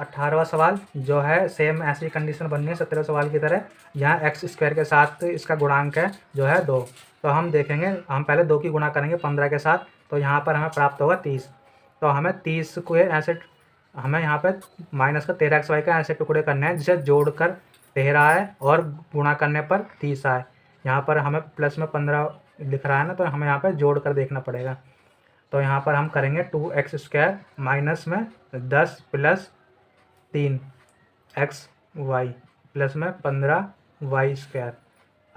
18वां सवाल जो है सेम ऐसी कंडीशन बननी है 17वें सवाल की तरह। यहाँ एक्स स्क्वायर के साथ इसका गुणांक है जो है 2। तो हम देखेंगे, हम पहले 2 की गुणा करेंगे 15 के साथ, तो यहाँ पर हमें प्राप्त होगा 30। तो हमें 30 को ऐसे, हमें यहाँ पर माइनस का 13xy का ऐसे टुकड़े करने हैं जिसे जोड़कर 13 आए और गुणा करने पर 30 आए। यहाँ पर हमें प्लस में 15 लिख रहा है ना, तो हमें यहाँ पर जोड़ कर देखना पड़ेगा। तो यहाँ पर हम करेंगे 2x² माइनस में 10 प्लस 3xy प्लस में 15y²।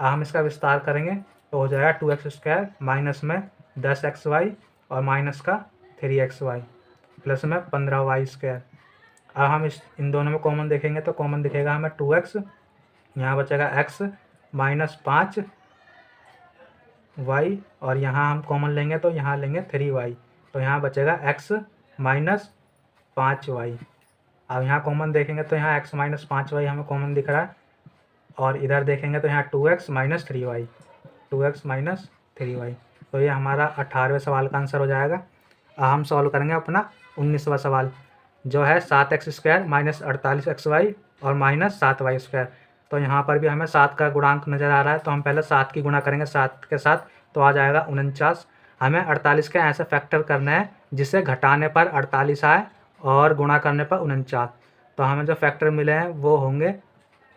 अब हम इसका विस्तार करेंगे तो हो जाएगा 2x² माइनस में 10xy और माइनस का 3xy प्लस में 15y²। अब हम इन दोनों में कॉमन देखेंगे तो कॉमन दिखेगा हमें 2x, यहाँ बचेगा x माइनस 5y, और यहाँ हम कॉमन लेंगे तो यहाँ लेंगे 3y, तो यहाँ बचेगा x माइनस 5y। अब यहाँ कॉमन देखेंगे तो यहाँ x माइनस 5y हमें कॉमन दिख रहा है, और इधर देखेंगे तो यहाँ 2x minus 3y, 2x minus 3y। तो ये हमारा 18वें सवाल का आंसर हो जाएगा। अब हम सॉल्व करेंगे अपना 19वां सवाल जो है 7x² माइनस 48xy और माइनस 7y²। तो यहाँ पर भी हमें 7 का गुणांक नज़र आ रहा है, तो हम पहले 7 की गुणा करेंगे 7 के साथ, तो आ जाएगा 49। हमें 48 के ऐसे फैक्टर करना है जिसे घटाने पर 48 आए और गुणा करने पर 49। तो हमें जो फैक्टर मिले हैं वो होंगे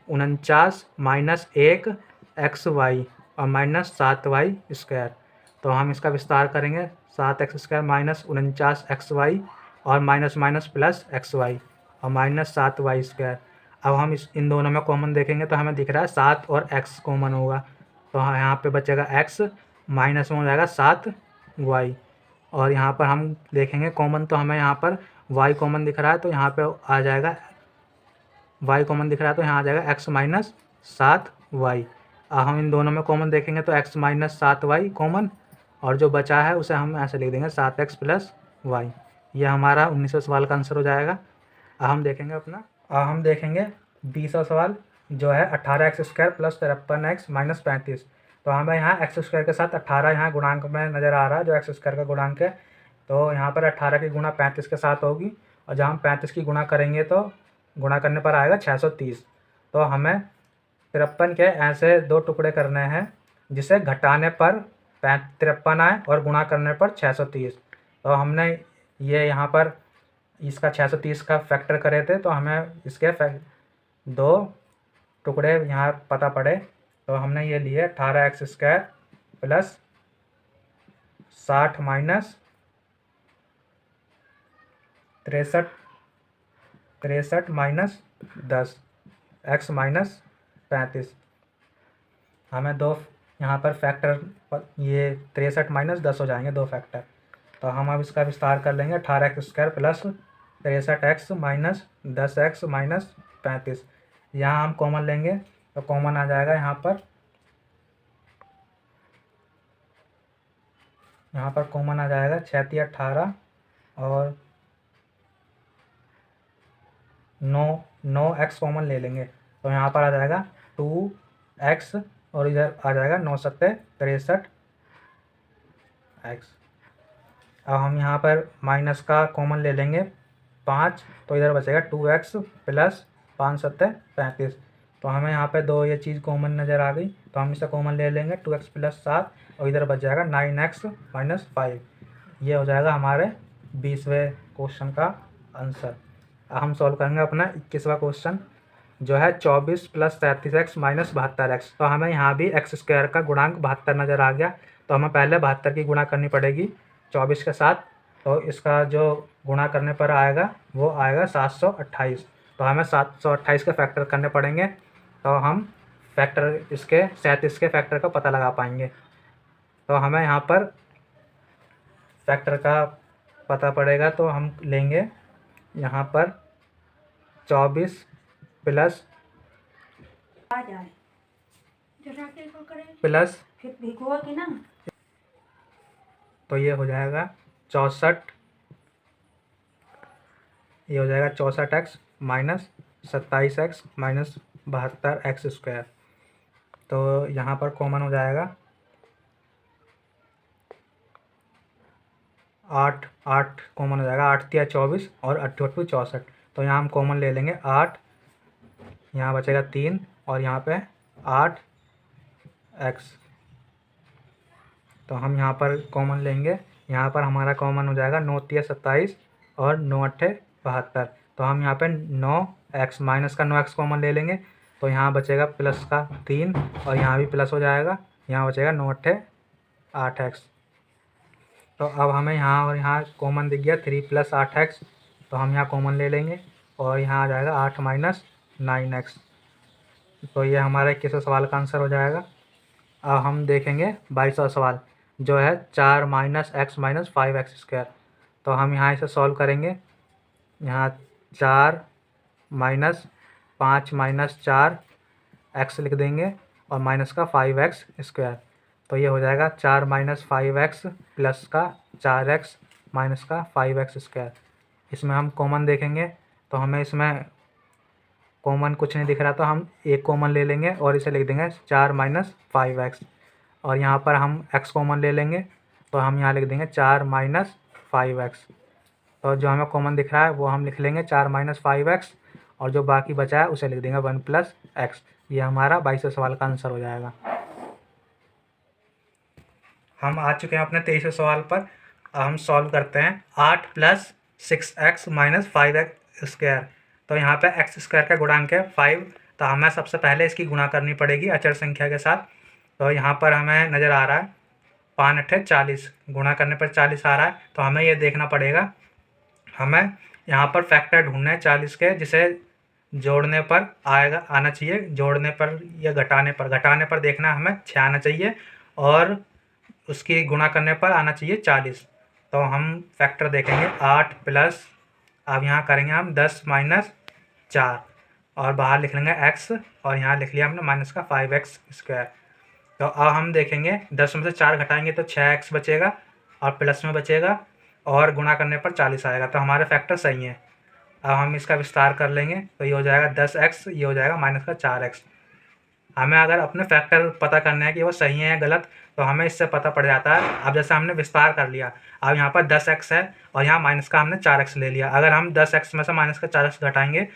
49 माइनस 1xy और माइनस 7y²। तो हम इसका विस्तार करेंगे 7x² माइनस 49xy और माइनस माइनस प्लस xy और माइनस 7y²। अब हम इन दोनों में कॉमन देखेंगे तो हमें दिख रहा है 7 और x कॉमन होगा, तो यहाँ पे बचेगा x माइनस में हो जाएगा 7y, और यहाँ पर हम देखेंगे कॉमन तो हमें यहाँ पर y कॉमन दिख रहा है, तो यहाँ पे आ जाएगा y कॉमन दिख रहा है, तो यहाँ आ जाएगा x माइनस 7y। अब हम इन दोनों में कॉमन देखेंगे तो x माइनस 7y कॉमन, और जो बचा है उसे हम ऐसे लिख देंगे 7x प्लस y। यह हमारा 19वें सवाल का आंसर हो जाएगा। अब हम देखेंगे 20वां सवाल जो है 18x² प्लस 53x माइनस 35। तो हमें यहाँ x² के साथ 18 यहाँ गुणांक में नज़र आ रहा है जो x² का गुणांक है, तो यहाँ पर 18 की गुणा 35 के साथ होगी, और जब हम 35 की गुणा करेंगे तो गुणा करने पर आएगा 630। तो हमें 53 के ऐसे 2 टुकड़े करने हैं जिसे घटाने पर 53 आए और गुणा करने पर 630। तो हमने ये यहाँ पर इसका 630 का फैक्टर करे थे, तो हमें इसके 2 टुकड़े यहाँ पता पड़े, तो हमने ये लिए 18x² plus 60 minus 63 minus 10 x minus 35। हमें 2 यहाँ पर फैक्टर, ये 63 माइनस 10 हो जाएंगे 2 फैक्टर। तो हम अब इसका विस्तार कर लेंगे 18x² plus 63x minus 10x minus 35। यहाँ हम कॉमन लेंगे तो कॉमन आ जाएगा यहाँ पर कॉमन आ जाएगा 6 × 18 और 9x कॉमन ले लेंगे, तो यहाँ पर आ जाएगा 2x और इधर आ जाएगा 9 × 7 = 63x। अब हम यहाँ पर माइनस का कॉमन ले लेंगे 5, तो इधर बचेगा 2x प्लस 5 × 7 = 35। तो हमें यहाँ पे 2 ये चीज़ कॉमन नज़र आ गई, तो हम इसे कॉमन ले लेंगे 2x प्लस 7, और इधर बच जाएगा 9x माइनस 5। ये हो जाएगा हमारे 20वें क्वेश्चन का आंसर। अब हम सॉल्व करेंगे अपना 21वां क्वेश्चन जो है 24 प्लस 33x माइनस 72x। तो हमें यहाँ भी x² का गुणांक 72 नज़र आ गया, तो हमें पहले 72 की गुणा करनी पड़ेगी 24 के साथ, तो इसका जो गुणा करने पर आएगा वो आएगा 728। तो हमें 728 के फैक्टर करने पड़ेंगे, तो हम फैक्टर इसके 37 के फैक्टर का पता लगा पाएंगे। तो हमें यहाँ पर फैक्टर का पता पड़ेगा, तो हम लेंगे यहाँ पर 24 प्लस तो ये हो जाएगा 64, ये हो जाएगा 64x minus 27x minus 72x²। तो यहाँ पर कॉमन हो जाएगा 8 कॉमन हो जाएगा, 8 × 3 = 24 और 8 × 2 = 64। तो यहाँ हम कॉमन ले लेंगे 8, यहाँ बचेगा 3 और यहाँ पे 8x। तो हम यहाँ पर कॉमन लेंगे, यहाँ पर हमारा कॉमन हो जाएगा 9 तिया 27 और 9 अट्ठे 72। तो हम यहाँ पे 9x माइनस का 9x कॉमन ले लेंगे, तो यहाँ बचेगा प्लस का 3 और यहाँ भी प्लस हो जाएगा, यहाँ बचेगा 9 अट्ठे 8x। तो अब हमें यहाँ और यहाँ कॉमन दिख गया 3 + 8x, तो हम यहाँ कॉमन ले लेंगे और यहाँ आ जाएगा 8 - 9x। तो ये हमारा 21वां सवाल का आंसर हो जाएगा। अब हम देखेंगे 22वां सवाल जो है 4 - x - 5x²। तो हम यहाँ इसे सॉल्व करेंगे। यहाँ 4 - 5 - 4 x लिख देंगे और माइनस का 5x²। तो ये हो जाएगा 4 - 5x प्लस का 4x माइनस का 5x²। इसमें हम कॉमन देखेंगे तो हमें इसमें कॉमन कुछ नहीं दिख रहा, तो हम एक कॉमन ले लेंगे और इसे लिख देंगे 4 - 5x। और यहाँ पर हम x कॉमन ले लेंगे तो हम यहाँ लिख देंगे 4 - 5x। तो जो हमें कॉमन दिख रहा है वो हम लिख लेंगे 4 - 5x और जो बाकी बचा है उसे लिख देंगे 1 + x। ये हमारा 22वें सवाल का आंसर हो जाएगा। हम आ चुके हैं अपने 23वें सवाल पर। अब हम सॉल्व करते हैं 8 + 6x - 5x²। तो यहाँ पे x² का गुणांक है 5, तो हमें सबसे पहले इसकी गुणा करनी पड़ेगी अचर संख्या के साथ। तो यहाँ पर हमें नज़र आ रहा है 5 अट्ठे 40, गुणा करने पर 40 आ रहा है। तो हमें ये देखना पड़ेगा, हमें यहाँ पर फैक्टर ढूंढना है 40 के, जिसे जोड़ने पर आना चाहिए, जोड़ने पर या घटाने पर देखना हमें 6 आना चाहिए और उसकी गुणा करने पर आना चाहिए 40। तो हम फैक्टर देखेंगे 8 प्लस, अब यहाँ करेंगे हम 10 - 4 और बाहर लिख लेंगे x और यहाँ लिख लिया हमने माइनस का 5x²। तो अब हम देखेंगे 10 में से 4 घटाएंगे तो 6x बचेगा और प्लस में बचेगा और गुणा करने पर 40 आएगा। तो हमारे फैक्टर सही हैं। अब हम इसका विस्तार कर लेंगे तो ये हो जाएगा 10x, ये हो जाएगा माइनस का 4x। हमें अगर अपने फैक्टर पता करना है कि वो सही है या गलत, तो हमें इससे पता पड़ जाता है। अब जैसे हमने विस्तार कर लिया, अब यहाँ पर 10x है और यहाँ माइनस का हमने 4x ले लिया। अगर हम 10x में से माइनस का 4x घटाएंगे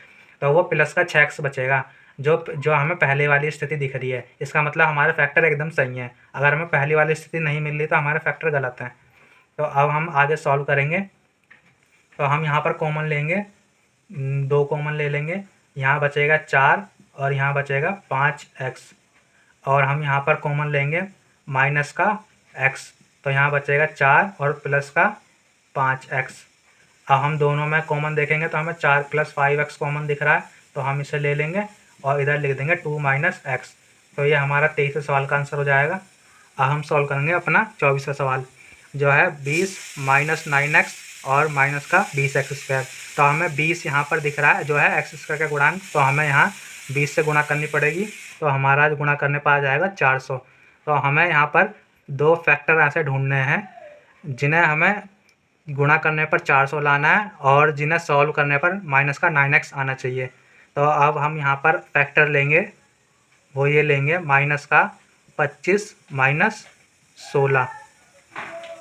तो वो प्लस का 6x बचेगा, जो हमें पहले वाली स्थिति दिख रही है। इसका मतलब हमारे फैक्टर एकदम सही है। अगर हमें पहली वाली स्थिति नहीं मिल रही तो हमारे फैक्टर गलत हैं। तो अब हम आगे सॉल्व करेंगे। तो हम यहाँ पर कॉमन लेंगे, 2 कॉमन ले लेंगे, यहाँ बचेगा 4 और यहाँ बचेगा 5x और हम यहाँ पर कॉमन लेंगे माइनस का x, तो यहाँ बचेगा 4 और प्लस का 5x। अब हम दोनों में कॉमन देखेंगे तो हमें 4 + 5x कॉमन दिख रहा है, तो हम इसे ले लेंगे और इधर लिख देंगे 2 - x। तो ये हमारा 23वें सवाल का आंसर हो जाएगा। अब हम सॉल्व करेंगे अपना 24वां सवाल जो है 20 - 9x और माइनस का 20x²। तो हमें 20 यहाँ पर दिख रहा है जो है x² का गुणांक, तो हमें यहाँ 20 से गुणा करनी पड़ेगी। तो हमारा गुणा करने पर आ जाएगा 400। तो हमें यहाँ पर 2 फैक्टर ऐसे ढूंढने हैं जिन्हें हमें गुणा करने पर 400 लाना है और जिन्हें सॉल्व करने पर माइनस का 9x आना चाहिए। तो अब हम यहाँ पर फैक्टर लेंगे, वो ये लेंगे माइनस का 25 - 16,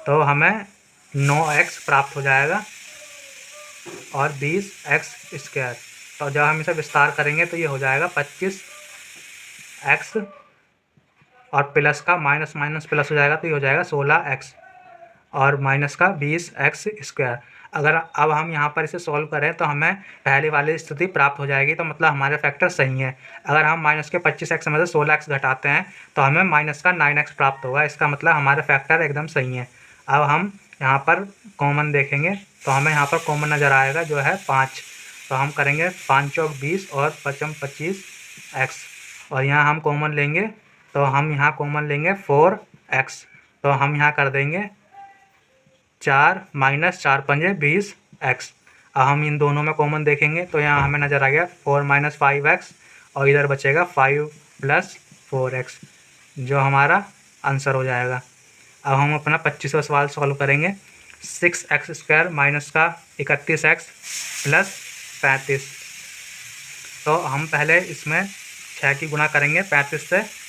तो हमें 9x प्राप्त हो जाएगा और 20x²। तो जब हम इसे विस्तार करेंगे तो ये हो जाएगा 25x और प्लस का माइनस माइनस प्लस हो जाएगा, तो ये हो जाएगा 16x और माइनस का 20x²। अगर अब हम यहाँ पर इसे सॉल्व करें तो हमें पहले वाली स्थिति प्राप्त हो जाएगी, तो मतलब हमारे फैक्टर सही है। अगर हम माइनस के 25x में से 16x घटाते हैं तो हमें माइनस का 9x प्राप्त होगा। इसका मतलब हमारे फैक्टर एकदम सही है। अब हम यहाँ पर कॉमन देखेंगे तो हमें यहाँ पर कॉमन नज़र आएगा जो है 5, तो हम करेंगे 5 चौक 20 और 5 25x और यहाँ हम कॉमन लेंगे तो हम यहाँ कॉमन लेंगे 4x, तो हम यहाँ कर देंगे 4 - 4 पंजे 20x। अब हम इन दोनों में कॉमन देखेंगे तो यहाँ हमें नज़र आ गया 4 - 5x और इधर बचेगा 5 + 4x, जो हमारा आंसर हो जाएगा। अब हम अपना 25वां सवाल सॉल्व करेंगे। 6x² माइनस का 31x प्लस 35। तो हम पहले इसमें 6 की गुणा करेंगे 35 से,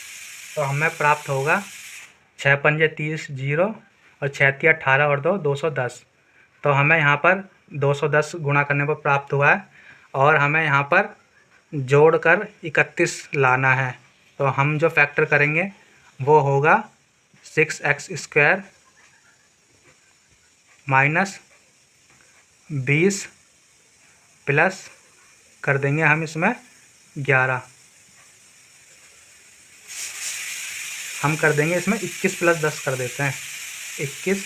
तो हमें प्राप्त होगा 6 पंजे 30 0 और 6 तिया 18 और 2 210। तो हमें यहाँ पर 210 गुणा करने पर प्राप्त हुआ है और हमें यहाँ पर जोड़कर 31 लाना है। तो हम जो फैक्टर करेंगे वो होगा 6x² माइनस 20 प्लस कर देंगे हम इसमें 11, हम कर देंगे इसमें 21 प्लस 10 कर देते हैं, 21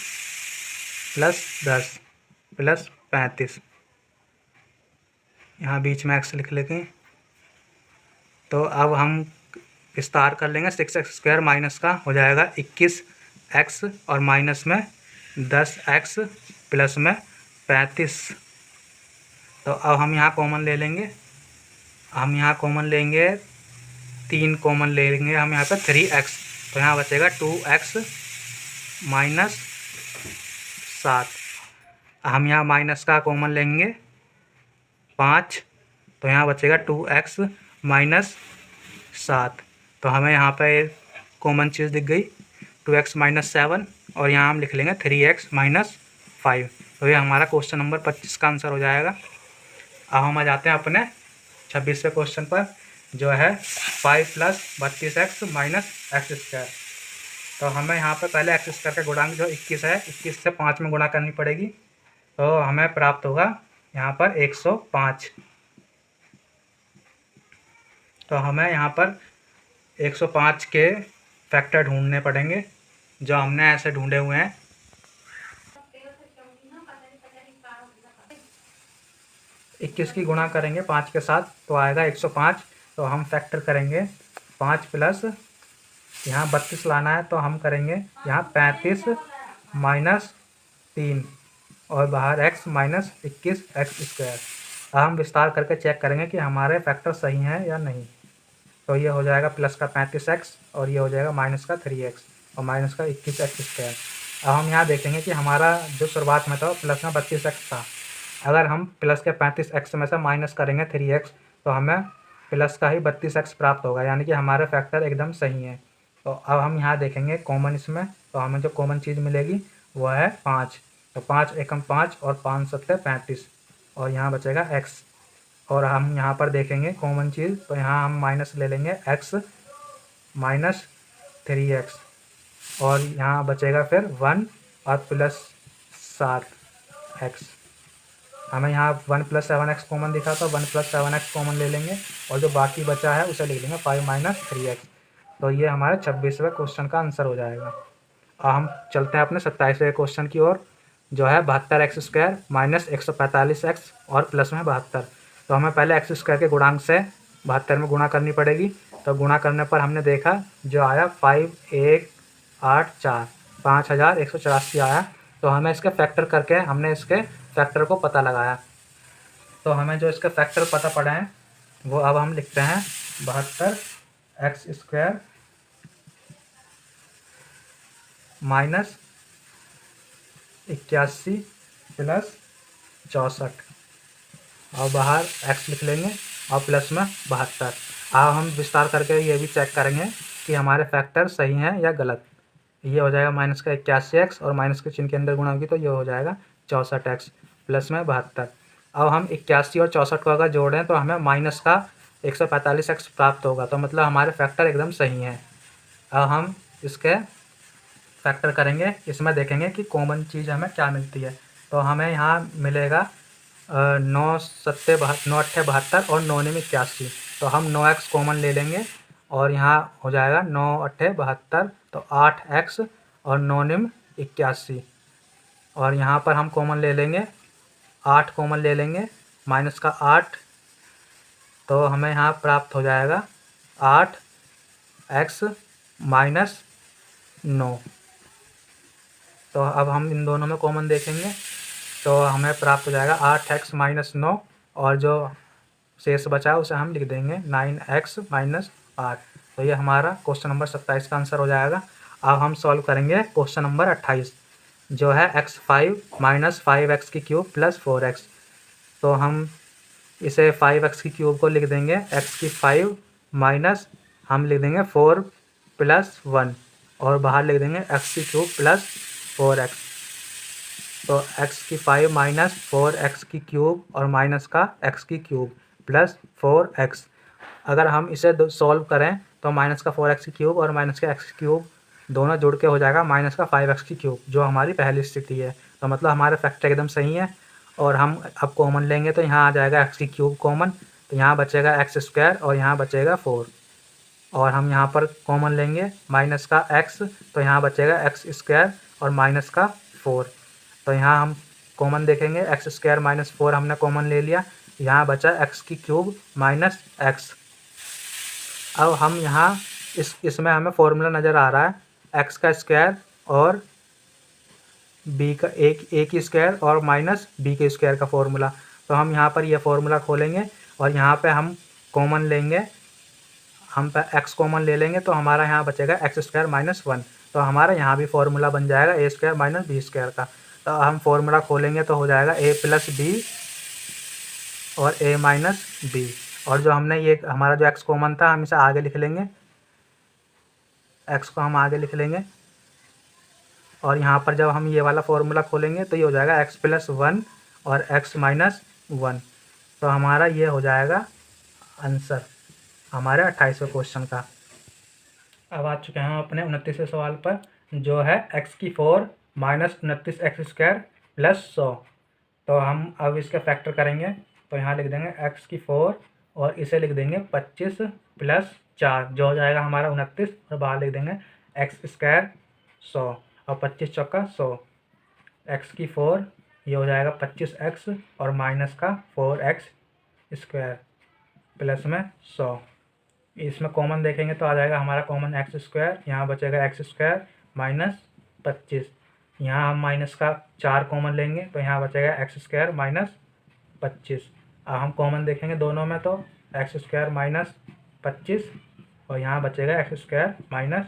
प्लस 10 प्लस 35, यहाँ बीच में एक्स लिख लेंगे। तो अब हम विस्तार कर लेंगे, 6x² माइनस का हो जाएगा 21x और माइनस में 10x प्लस में 35। तो अब हम यहाँ कॉमन ले लेंगे, हम यहाँ कॉमन लेंगे 3 कॉमन ले लेंगे हम यहाँ पर 3x, तो यहाँ बचेगा 2x माइनस 7। हम यहाँ माइनस का कॉमन लेंगे 5, तो यहाँ बचेगा 2x माइनस 7। तो हमें यहाँ पे कॉमन चीज़ दिख गई 2x माइनस 7 और यहाँ हम लिख लेंगे 3x माइनस 5। तो ये हमारा क्वेश्चन नंबर 25 का आंसर हो जाएगा। अब हम आ जाते हैं अपने 26वें क्वेश्चन पर, जो है 5 प्लस 32x माइनस x²। तो हमें यहाँ पर पहले x² का गुणांक जो 21 है, 21 से 5 में गुणा करनी पड़ेगी, तो हमें प्राप्त होगा यहाँ पर 105। तो हमें यहाँ पर 105 के फैक्टर ढूंढने पड़ेंगे, जो हमने ऐसे ढूंढे हुए हैं। 21 की गुणा करेंगे 5 के साथ तो आएगा 105। तो हम फैक्टर करेंगे 5 प्लस यहाँ 32 लाना है, तो हम करेंगे यहाँ 35 माइनस 3 और बाहर x माइनस 21x²। अब हम विस्तार करके चेक करेंगे कि हमारे फैक्टर सही हैं या नहीं। तो ये हो जाएगा प्लस का 35x और ये हो जाएगा माइनस का 3x और माइनस का 21x²। अब हम यहाँ देखेंगे कि हमारा जो शुरुआत में था प्लस में 32x था, अगर हम प्लस के 35x में से माइनस करेंगे 3x तो हमें प्लस का ही 32x प्राप्त होगा, यानी कि हमारे फैक्टर एकदम सही हैं। तो अब हम यहाँ देखेंगे कॉमन इसमें, तो हमें जो कॉमन चीज़ मिलेगी वो है 5। तो 5 एकम 5 और 5 सत्ते 35 और यहाँ बचेगा x। और हम यहाँ पर देखेंगे कॉमन चीज़, तो यहाँ हम माइनस ले लेंगे x माइनस 3x और यहाँ बचेगा फिर 1 और प्लस 7x। हमें यहाँ 1 प्लस 7x कॉमन दिखा, तो 1 प्लस 7x कॉमन ले लेंगे और जो बाकी बचा है उसे लिख लेंगे 5 माइनस 3x। तो ये हमारे 26वें क्वेश्चन का आंसर हो जाएगा। अब हम चलते हैं अपने 27वें क्वेश्चन की ओर, जो है 72x² माइनस 145x और प्लस में 72। तो हमें पहले x² के गुणांक से 72 में गुणा करनी पड़ेगी। तो गुणा करने पर हमने देखा जो आया 5184 5184 आया। तो हमें इसके फैक्टर करके हमने इसके फैक्टर को पता लगाया। तो हमें जो इसके फैक्टर पता पड़े हैं वो अब हम लिखते हैं 72x² माइनस 81 प्लस 64 और बाहर x लिख लेंगे और प्लस में 72। अब हम विस्तार करके ये भी चेक करेंगे कि हमारे फैक्टर सही हैं या गलत। ये हो जाएगा माइनस का 81x और माइनस के चिन्ह के अंदर गुणा होगी तो ये हो जाएगा 64x प्लस में 72। अब हम 81 और 64 को अगर जोड़ें तो हमें माइनस का 145x प्राप्त होगा, तो मतलब हमारे फैक्टर एकदम सही हैं। अब हम इसके फैक्टर करेंगे, इसमें देखेंगे कि कॉमन चीज़ हमें क्या मिलती है। तो हमें यहाँ मिलेगा 9 सत्ते 9 अट्ठे 72 और 9 निम 81। तो हम 9x कॉमन ले लेंगे और यहाँ हो जाएगा 9 अट्ठे 72, तो 8x और 9 निम 81 और यहाँ पर हम कॉमन ले लेंगे 8 कॉमन ले लेंगे माइनस का 8, तो हमें यहाँ प्राप्त हो जाएगा 8x माइनस 9। तो अब हम इन दोनों में कॉमन देखेंगे तो हमें प्राप्त हो जाएगा 8x माइनस 9 और जो शेष बचा है उसे हम लिख देंगे 9x माइनस 8। तो ये हमारा क्वेश्चन नंबर 27 का आंसर हो जाएगा। अब हम सॉल्व करेंगे क्वेश्चन नंबर 28, जो है x5 माइनस 5x की क्यूब प्लस 4x। तो हम इसे 5x की क्यूब को लिख देंगे x की 5 माइनस हम लिख देंगे 4 प्लस 1 और बाहर लिख देंगे x की क्यूब प्लस 4x। तो x⁵ माइनस 4x³ और माइनस का x³ प्लस 4x। अगर हम इसे सॉल्व करें तो माइनस का 4x³ और माइनस का x³ दोनों जुड़ के हो जाएगा माइनस का 5x³ जो हमारी पहली स्थिति है। तो मतलब हमारे फैक्टर एकदम सही है। और हम अब कॉमन लेंगे तो यहाँ आ जाएगा x³ कॉमन, तो यहाँ बचेगा x² और यहाँ बचेगा 4। और हम यहाँ पर कॉमन लेंगे माइनस का x, तो यहाँ बचेगा x² और माइनस का 4। तो यहाँ हम कॉमन देखेंगे x² माइनस 4 हमने कॉमन ले लिया, यहाँ बचा x³ माइनस x। अब हम यहाँ इसमें हमें फॉर्मूला नज़र आ रहा है x का स्क्वायर और b का a की स्क्वायर और माइनस b के स्क्वायर का फॉर्मूला। तो हम यहाँ पर यह फॉर्मूला खोलेंगे और यहाँ पे हम कॉमन लेंगे, हम x कॉमन ले लेंगे तो हमारा यहाँ बचेगा x² माइनस 1। तो हमारा यहाँ भी फॉर्मूला बन जाएगा a² माइनस b² का। तो हम फॉर्मूला खोलेंगे तो हो जाएगा a प्लस b और a माइनस b। और जो हमने ये हमारा जो x कॉमन था हम इसे आगे लिख लेंगे, x को हम आगे लिख लेंगे। और यहाँ पर जब हम ये वाला फॉर्मूला खोलेंगे तो ये हो जाएगा x प्लस 1 और x माइनस 1। तो हमारा ये हो जाएगा आंसर हमारे 28वें क्वेश्चन का। अब आ चुके हैं हम अपने 29वें सवाल पर, जो है x⁴ माइनस 29x² प्लस 100। तो हम अब इसका फैक्टर करेंगे तो यहाँ लिख देंगे x⁴ और इसे लिख देंगे 25 प्लस 4 जो हो जाएगा हमारा 29, और बाहर लिख देंगे x² 100 और 25 चौका 100। x⁴ ये हो जाएगा 25x और माइनस का 4x² प्लस में 100। इसमें कॉमन देखेंगे तो आ जाएगा हमारा कॉमन x², यहाँ बचेगा x² माइनस 25। यहाँ हम माइनस का 4 कॉमन लेंगे तो यहाँ बचेगा x² माइनस 25। अब हम कॉमन देखेंगे दोनों में तो x² माइनस 25 और यहाँ बचेगा x² माइनस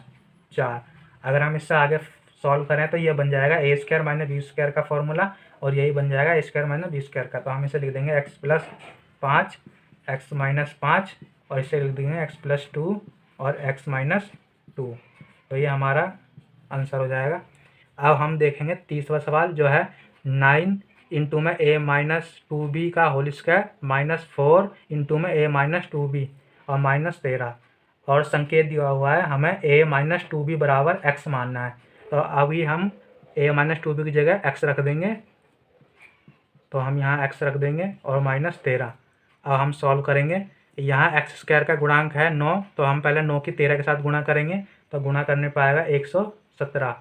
4। अगर हम इससे आगे सॉल्व करें तो ये बन जाएगा a² माइनस b² का फॉर्मूला, और यही बन जाएगा a² माइनस b² का। तो हम इसे लिख देंगे x प्लस 5 x माइनस 5 और इसे लिख देंगे x प्लस 2 और x माइनस 2। तो ये हमारा आंसर हो जाएगा। अब हम देखेंगे 30वां सवाल, जो है 9 इंटू में a माइनस 2b का होल स्क्वायर माइनस 4 इंटू में a माइनस 2b और माइनस 13, और संकेत दिया हुआ है हमें a माइनस 2b बराबर x मानना है। तो अभी हम a माइनस 2b की जगह x रख देंगे, तो हम यहाँ x रख देंगे और माइनस 13। अब हम सॉल्व करेंगे, यहाँ x² का गुणांक है 9, तो हम पहले 9 की 13 के साथ गुणा करेंगे तो गुणा करने पर आएगा 117।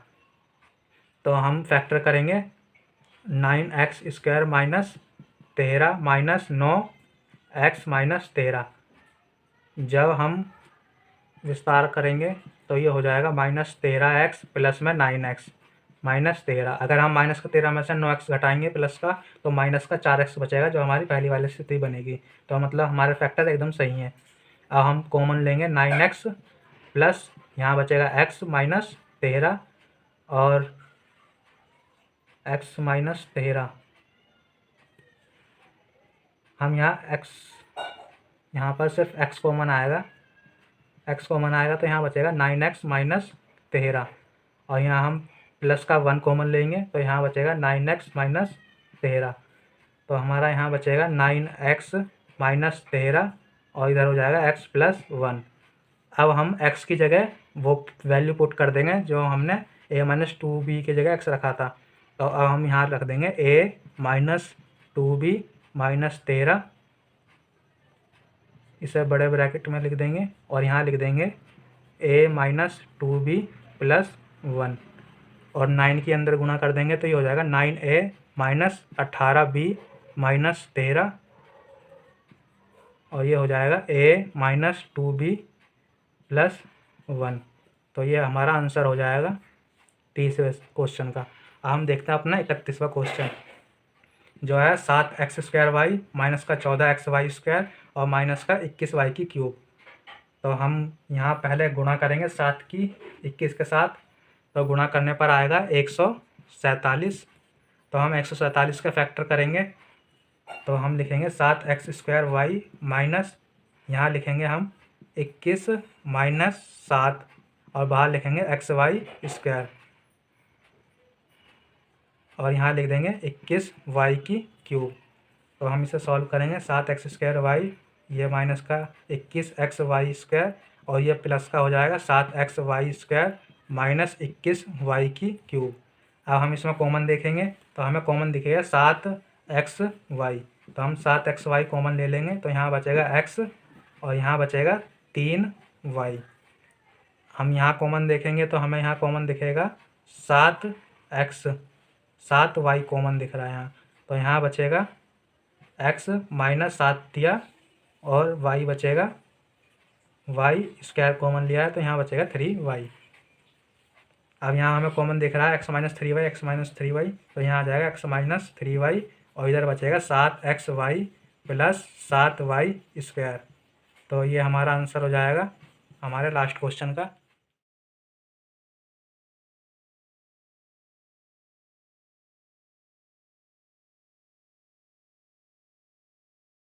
तो हम फैक्टर करेंगे 9x² minus 13 minus 9x minus 13। जब हम विस्तार करेंगे तो ये हो जाएगा माइनस 13x प्लस में 9x माइनस 13। अगर हम माइनस का 13 में से 9x घटाएंगे प्लस का तो माइनस का 4x बचेगा, जो हमारी पहली वाली स्थिति बनेगी। तो मतलब हमारे फैक्टर एकदम सही है। अब हम कॉमन लेंगे 9x प्लस यहाँ बचेगा x माइनस 13 और x माइनस 13। हम यहाँ पर सिर्फ x कॉमन आएगा, तो यहाँ बचेगा 9x माइनस 13 और यहाँ हम प्लस का 1 कॉमन लेंगे तो यहाँ बचेगा 9x माइनस 13। तो हमारा यहाँ बचेगा 9x माइनस 13 और इधर हो जाएगा x प्लस 1। अब हम x की जगह वो वैल्यू पुट कर देंगे जो हमने a माइनस 2b की जगह x रखा था। तो अब हम यहाँ रख देंगे a माइनस 2b माइनस 13, इसे बड़े ब्रैकेट में लिख देंगे और यहाँ लिख देंगे a माइनस 2b प्लस 1 और 9 के अंदर गुणा कर देंगे तो ये हो जाएगा 9a माइनस 18b माइनस 13 और ये हो जाएगा a माइनस 2b प्लस 1। तो ये हमारा आंसर हो जाएगा 30वें क्वेश्चन का। अब हम देखते हैं अपना 31वां क्वेश्चन, जो है 7x² माइनस का 14xy² और माइनस का 21y³। तो हम यहाँ पहले गुणा करेंगे 7 की 21 के साथ, तो गुणा करने पर आएगा 147। तो हम 147 का फैक्टर करेंगे तो हम लिखेंगे 7x² माइनस यहाँ लिखेंगे हम 21 माइनस 7 और बाहर लिखेंगे xy²। और यहाँ लिख देंगे 21y की क्यूब। तो हम इसे सॉल्व करेंगे, 7x² ये माइनस का 21xy² और ये प्लस का हो जाएगा 7xy² माइनस 21y की क्यूब। अब हम इसमें कॉमन देखेंगे तो हमें कॉमन दिखेगा 7xy, तो हम 7xy कॉमन ले लेंगे तो यहाँ बचेगा x और यहाँ बचेगा 3y। हम यहाँ कॉमन देखेंगे तो हमें यहाँ कॉमन दिखेगा 7y कॉमन दिख रहा है यहाँ, तो यहाँ बचेगा x माइनस 7 दिया और y बचेगा, y² कॉमन लिया है तो यहाँ बचेगा 3y। अब यहाँ हमें कॉमन दिख रहा है x माइनस 3y, तो यहाँ आ जाएगा x माइनस 3y और इधर बचेगा 7xy प्लस 7y²। तो ये हमारा आंसर हो जाएगा हमारे लास्ट क्वेश्चन का।